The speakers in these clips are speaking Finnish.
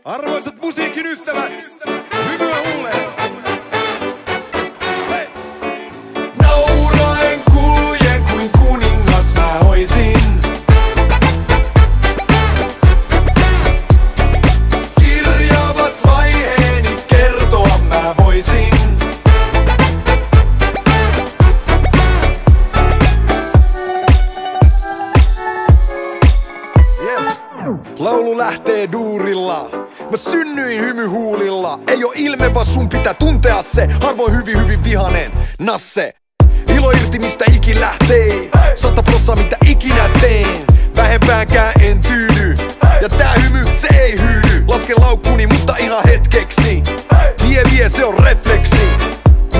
Arvoisat musiikin ystävät, hymyä huuleen! Hei! Nauraen kuljen kuin kuningas mä oisin. Kirjaavat vaiheeni kertoa mä voisin. Yes. Laulu lähtee duurilla. Mä synnyin hymyhuulilla. Ei oo ilme, vaan sun pitää tuntea se. Harvoin hyvin vihanen nasse. Ilo irti mistä ikin lähtee. 100% mitä ikinä teen. Vähempäänkään en tyydy. Ja tää hymy, se ei hyydy. Lasken laukkuni, mutta ihan hetkeksi. Vie, se on refleksi.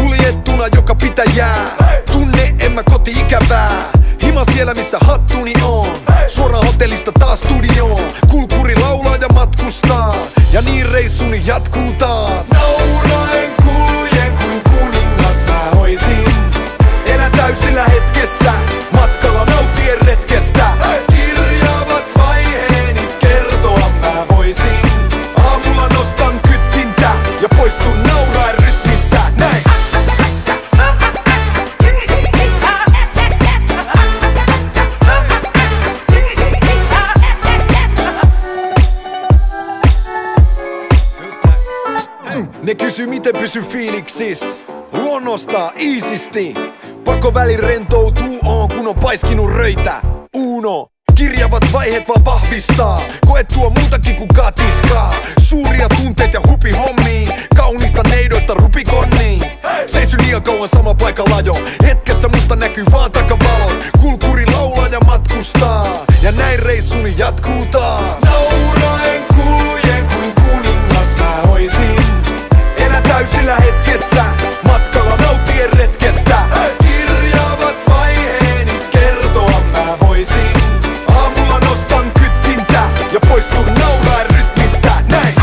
Kuljettuna joka pitäjää. Tunne en mä koti-ikävää. Hima siellä missä hattuni on. Suoraan hotellista taas studioon. Kulkuri laulaa ja matkustaa. Ja niin reissuni jatkuu taas. Nauraen kuljen kuin kuningas mä oisin. Elän täysillä hetkessä. Matkalla nauttien retkestä. Kirjaavat vaiheeni kertoa mä voisin. Aamulla nostan kytkintä ja poistun nauraen rytmissä. Näin! Ne kysy miten pysy fiiliksis. Luonnostaa iisisti. Pakko välin rentoutuu on kun on paiskinut röitä. Uno. Kirjavat vaiheet vaan vahvistaa. Koet tuo muutakin kuin katiskaa. Suuria tunteet ja hupi hommiin. Kaunista neidoista rupikonniin. Seisy liian kauan sama paikalla jo. Hetkessä musta näkyy vaan takavalot. Kulkuri laulaa ja matkustaa. Ja näin reissuni jatkuu taas. Nauraen kuljen kuin kuningas mä oisin. Elän täysillä hetkessä. Matkalla nauttien retkestä. Kirjaavat vaiheeni kertoa mä voisin. Aamulla nostan kytkintä ja poistun nauraen rytmissä. Näin!